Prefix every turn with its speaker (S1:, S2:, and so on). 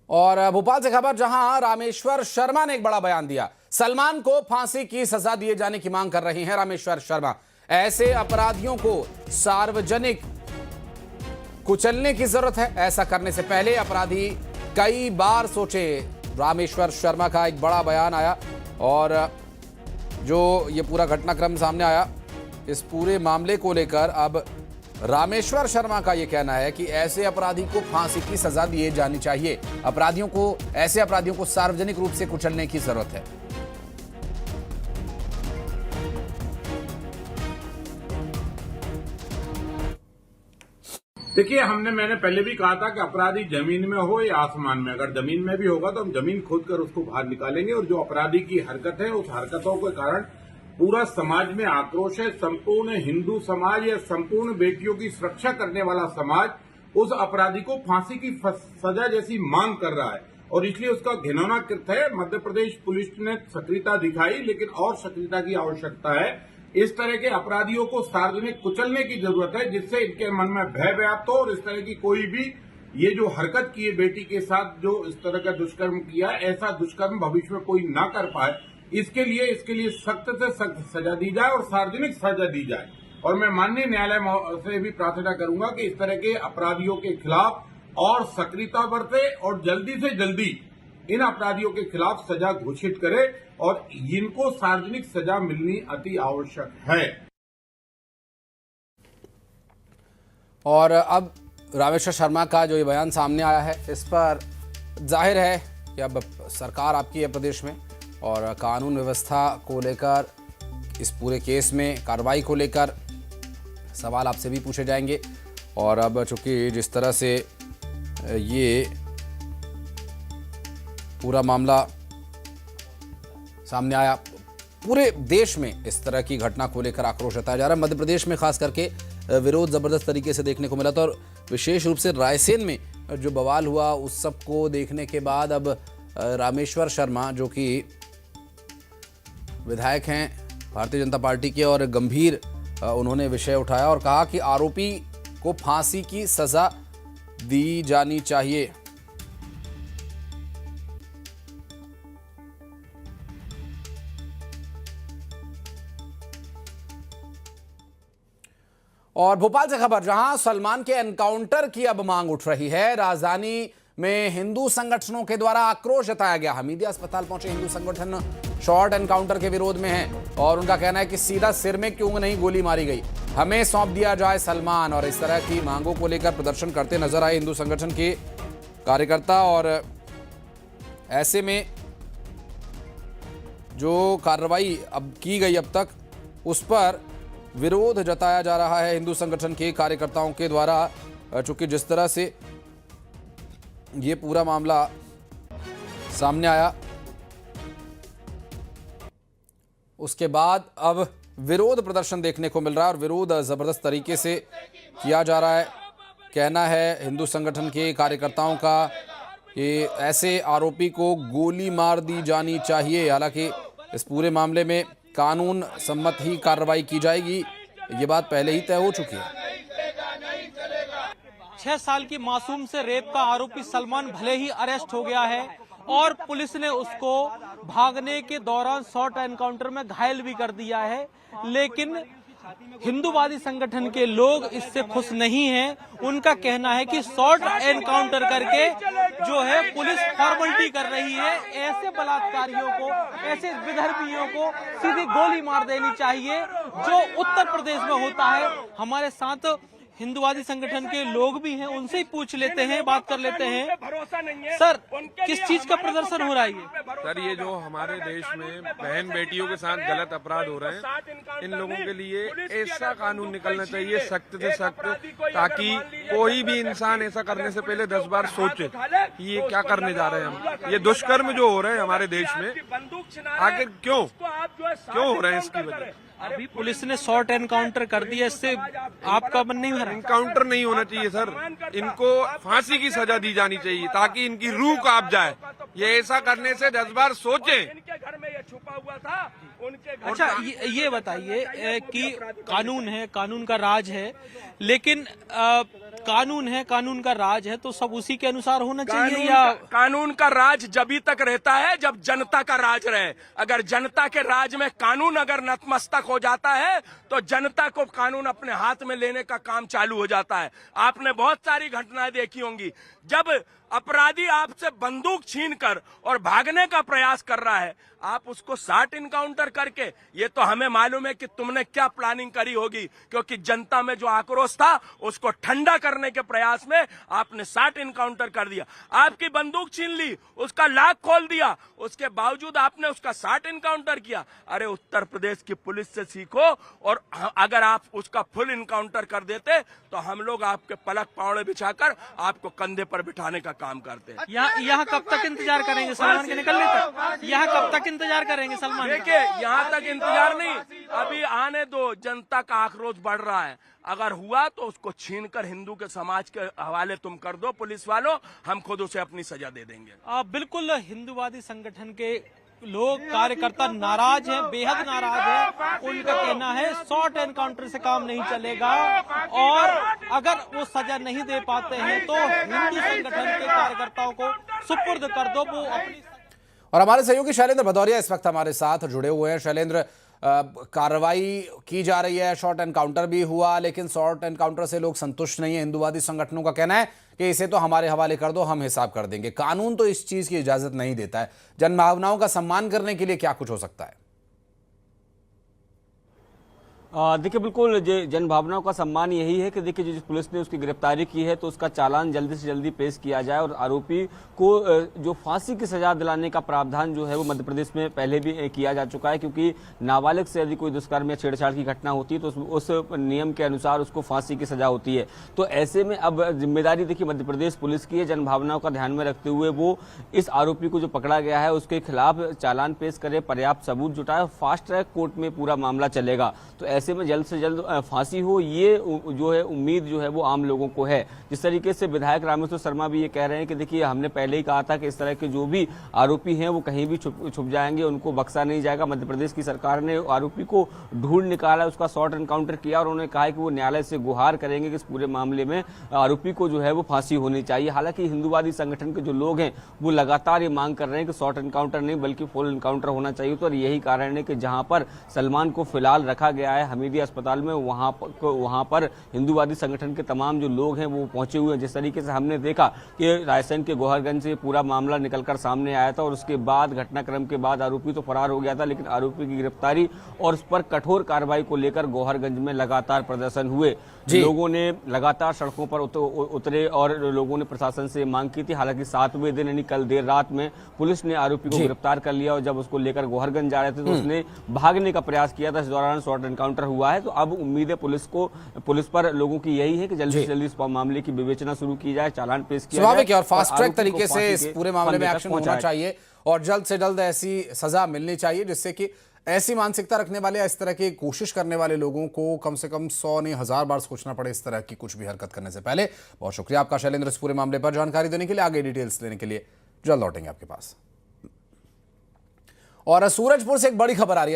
S1: और भोपाल से खबर, जहां रामेश्वर शर्मा ने एक बड़ा बयान दिया। सलमान को फांसी की सजा दिए जाने की मांग कर रही हैं रामेश्वर शर्मा। ऐसे अपराधियों को सार्वजनिक कुचलने की जरूरत है। ऐसा करने से पहले अपराधी कई बार सोचे। रामेश्वर शर्मा का एक बड़ा बयान आया और जो ये पूरा घटनाक्रम सामने आया, इस पूरे मामले को लेकर अब रामेश्वर शर्मा का यह कहना है कि ऐसे अपराधी को फांसी की सजा दी जानी चाहिए। ऐसे अपराधियों को सार्वजनिक रूप से कुचलने की जरूरत है।
S2: देखिए, मैंने पहले भी कहा था कि अपराधी जमीन में हो या आसमान में। अगर जमीन में भी होगा तो हम जमीन खोद कर उसको बाहर निकालेंगे। और जो अपराधी की हरकत है, उस हरकतों के कारण पूरा समाज में आक्रोश है। संपूर्ण हिंदू समाज या संपूर्ण बेटियों की सुरक्षा करने वाला समाज उस अपराधी को फांसी की सजा जैसी मांग कर रहा है और इसलिए उसका घिनौना कृत्य है। मध्य प्रदेश पुलिस ने सक्रियता दिखाई, लेकिन और सक्रियता की आवश्यकता है। इस तरह के अपराधियों को सार्वजनिक कुचलने की जरूरत है, जिससे इनके मन में भय व्याप्त हो और इस तरह की कोई भी ये जो हरकत की है बेटी के साथ, जो इस तरह का दुष्कर्म किया, ऐसा दुष्कर्म भविष्य में कोई ना कर पाए। इसके लिए सख्त से सख्त सजा दी जाए और सार्वजनिक सजा दी जाए। और मैं माननीय न्यायालय से भी प्रार्थना करूंगा कि इस तरह के अपराधियों के खिलाफ और सक्रियता बरते और जल्दी से जल्दी इन अपराधियों के खिलाफ सजा घोषित करे और इनको सार्वजनिक सजा मिलनी अति आवश्यक है।
S1: और अब रामेश्वर शर्मा का जो ये बयान सामने आया है, इस पर जाहिर है कि अब सरकार आपकी है प्रदेश में और कानून व्यवस्था को लेकर, इस पूरे केस में कार्रवाई को लेकर सवाल आपसे भी पूछे जाएंगे। और अब चूंकि जिस तरह से ये पूरा मामला सामने आया, पूरे देश में इस तरह की घटना को लेकर आक्रोश जताया जा रहा है। मध्य प्रदेश में खास करके विरोध जबरदस्त तरीके से देखने को मिला था और विशेष रूप से रायसेन में जो बवाल हुआ, उस सब को देखने के बाद अब रामेश्वर शर्मा, जो कि विधायक हैं भारतीय जनता पार्टी के, और गंभीर उन्होंने विषय उठाया और कहा कि आरोपी को फांसी की सजा दी जानी चाहिए। और भोपाल से खबर, जहां सलमान के एनकाउंटर की अब मांग उठ रही है। राजधानी में हिंदू संगठनों के द्वारा आक्रोश जताया गया। हमीदिया अस्पताल पहुंचे हिंदू संगठन शॉर्ट एनकाउंटर के विरोध में हैं और उनका कहना है कि सीधा सिर में क्यों नहीं गोली मारी गई, हमें सौंप दिया जाए सलमान। और इस तरह की मांगों को लेकर प्रदर्शन करते नजर आए हिंदू संगठन के कार्यकर्ता। और ऐसे में जो कार्रवाई अब की गई अब तक, उस पर विरोध जताया जा रहा है हिंदू संगठन के कार्यकर्ताओं के द्वारा। चूंकि जिस तरह से ये पूरा मामला सामने आया, उसके बाद अब विरोध प्रदर्शन देखने को मिल रहा है और विरोध जबरदस्त तरीके से किया जा रहा है। कहना है हिंदू संगठन के कार्यकर्ताओं का कि ऐसे आरोपी को गोली मार दी जानी चाहिए। हालांकि इस पूरे मामले में कानून सम्मत ही कार्रवाई की जाएगी, ये बात पहले ही तय हो चुकी है।
S3: 6 साल की मासूम से रेप का आरोपी सलमान भले ही अरेस्ट हो गया है और पुलिस ने उसको भागने के दौरान शॉर्ट एनकाउंटर में घायल भी कर दिया है, लेकिन हिंदूवादी संगठन के लोग इससे खुश नहीं हैं। उनका कहना है कि शॉर्ट एनकाउंटर करके जो है पुलिस फॉर्मेलिटी कर रही है। ऐसे बलात्कारियों को, ऐसे विधर्मियों को सीधी गोली मार देनी चाहिए, जो उत्तर प्रदेश में होता है। हमारे साथ हिंदूवादी संगठन के लोग भी हैं, उनसे ही पूछ लेते हैं, बात कर लेते हैं। सर, किस चीज का प्रदर्शन हो रहा है?
S4: सर, ये जो हमारे देश में बहन बेटियों के साथ गलत अपराध हो रहे हैं, इन लोगों के लिए ऐसा कानून निकलना चाहिए सख्त से सख्त, ताकि कोई भी इंसान ऐसा करने से पहले 10 बार सोचे कि ये क्या करने जा रहे हैं हम। ये दुष्कर्म जो हो रहे हैं हमारे देश में, आखिर क्यों हो रहे हैं, इसकी वजह।
S3: अभी पुलिस ने शॉर्ट एनकाउंटर कर दिया, इससे आपका मन नहीं भरा?
S4: एनकाउंटर नहीं होना चाहिए सर, इनको फांसी की सजा दी जानी चाहिए ताकि इनकी रूह कांप जाए। ये ऐसा करने से 10 बार सोचें।
S5: इनके घर में ये छुपा हुआ था, उनके घर।
S3: अच्छा, ये बताइए कि कानून है, कानून का राज है, लेकिन कानून है, कानून का राज है, तो सब उसी के अनुसार होना चाहिए या
S5: कानून का राज जभी तक रहता है जब जनता का राज रहे। अगर जनता के राज में कानून अगर नतमस्तक हो जाता है तो जनता को कानून अपने हाथ में लेने का काम चालू हो जाता है। आपने बहुत सारी घटनाएं देखी होंगी जब अपराधी आपसे बंदूक छीनकर और भागने का प्रयास कर रहा है, आप उसको 60 इनकाउंटर करके, ये तो हमें मालूम है कि तुमने क्या प्लानिंग करी होगी, क्योंकि जनता में जो आक्रोश था उसको ठंडा करने के प्रयास में आपने 60 इनकाउंटर कर दिया। आपकी बंदूक छीन ली, उसका लाक खोल दिया, उसके बावजूद आपने उसका 60 इनकाउंटर किया। अरे उत्तर प्रदेश की पुलिस से सीखो, और अगर आप उसका फुल इनकाउंटर कर देते तो हम लोग आपके पलक पावड़े बिछाकर आपको कंधे पर बिठाने का काम करते हैं।
S3: यहाँ कब तक इंतजार करेंगे सलमान के निकलने तक? यहाँ कब तक इंतजार करेंगे सलमान?
S5: देखिए, यहाँ तक इंतजार नहीं, अभी आने दो। जनता का आक्रोश बढ़ रहा है, अगर हुआ तो उसको छीनकर हिंदू के समाज के हवाले तुम कर दो पुलिस वालों, हम खुद उसे अपनी सजा दे देंगे।
S3: बिल्कुल, हिंदूवादी संगठन के लोग, कार्यकर्ता नाराज हैं, बेहद नाराज हैं। उनका कहना है शॉर्ट एनकाउंटर से काम नहीं चलेगा, और अगर वो सजा नहीं दे पाते हैं तो हिंदू संगठन के कार्यकर्ताओं को सुपुर्द कर दो वो अपनी।
S1: और हमारे सहयोगी शैलेंद्र भदौरिया इस वक्त हमारे साथ जुड़े हुए हैं। शैलेंद्र, कार्रवाई की जा रही है, शॉर्ट एनकाउंटर भी हुआ, लेकिन शॉर्ट एनकाउंटर से लोग संतुष्ट नहीं है। हिंदूवादी संगठनों का कहना है कि इसे तो हमारे हवाले कर दो, हम हिसाब कर देंगे। कानून तो इस चीज की इजाजत नहीं देता है। जनभावनाओं का सम्मान करने के लिए क्या कुछ हो सकता है?
S6: देखिए, बिल्कुल जन भावनाओं का सम्मान यही है कि देखिए जिस पुलिस ने उसकी गिरफ्तारी की है तो उसका चालान जल्दी से जल्दी पेश किया जाए, और आरोपी को जो फांसी की सजा दिलाने का प्रावधान जो है वो मध्य प्रदेश में पहले भी किया जा चुका है, क्योंकि नाबालिग से यदि कोई दुष्कर्म या छेड़छाड़ की घटना होती है तो उस नियम के अनुसार उसको फांसी की सजा होती है। तो ऐसे में अब जिम्मेदारी देखिए मध्य प्रदेश पुलिस की है, जन भावनाओं का ध्यान में रखते हुए वो इस आरोपी को जो पकड़ा गया है उसके खिलाफ चालान पेश करे, पर्याप्त सबूत जुटाए, फास्ट ट्रैक कोर्ट में पूरा मामला चलेगा। तो ऐसे में जल्द से जल्द फांसी हो, ये जो है उम्मीद जो है वो आम लोगों को है। जिस तरीके से विधायक रामेश्वर शर्मा भी ये कह रहे हैं कि देखिए हमने पहले ही कहा था कि इस तरह के जो भी आरोपी हैं वो कहीं भी छुप जाएंगे, उनको बख्शा नहीं जाएगा। मध्य प्रदेश की सरकार ने आरोपी को ढूंढ निकाला, उसका शॉर्ट एनकाउंटर किया, और उन्होंने कहा कि वो न्यायालय से गुहार करेंगे कि इस पूरे मामले में आरोपी को जो है वो फांसी होनी चाहिए। हालांकि हिंदूवादी संगठन के जो लोग हैं वो लगातार ये मांग कर रहे हैं कि शॉर्ट एनकाउंटर नहीं बल्कि फुल एनकाउंटर होना चाहिए। तो यही कारण है कि जहां पर सलमान को फिलहाल रखा गया है हमीदी अस्पताल में, वहां पर हिंदूवादी संगठन के तमाम जो लोग हैं वो पहुंचे हुए हैं। जिस तरीके से हमने देखा कि रायसेन के गोहरगंज से पूरा मामला निकलकर सामने आया था, और उसके बाद घटनाक्रम के बाद आरोपी तो फरार हो गया था, लेकिन आरोपी की गिरफ्तारी और उस पर कठोर कार्रवाई को लेकर गोहरगंज में लगातार प्रदर्शन हुए। लोगों ने लगातार सड़कों पर उतरे और लोगों ने प्रशासन से मांग की थी। हालांकि 7वें दिन यानी कल देर रात में पुलिस ने आरोपी को गिरफ्तार कर लिया, और जब उसको लेकर गोहरगंज जा रहे थे तो उसने भागने का प्रयास किया था। इस दौरान शॉर्ट एनकाउंटर हुआ है। तो अब उम्मीद है पुलिस पर लोगों की यही है कि जल्दी से जल्दी इस मामले की विवेचना शुरू की जाए, चालान पेश किया जाए,
S1: स्वाभाविक है, और फास्ट ट्रैक तरीके से इस पूरे मामले में एक्शन होना चाहिए, और जल्द से जल्द ऐसी सजा मिलनी चाहिए जिससे कि ऐसी मानसिकता रखने वाले या इस तरह की कोशिश करने वाले लोगों को कम से कम 100 नहीं 1000 बार सोचना पड़े इस तरह की कुछ भी हरकत करने से पहले। बहुत शुक्रिया आपका शैलेंद्र, इस पूरे मामले पर जानकारी देने के लिए, आगे डिटेल्स लेने के लिए। जल्द लौटेंगे आपके पास। और सूरजपुर से एक बड़ी खबर आ रही है।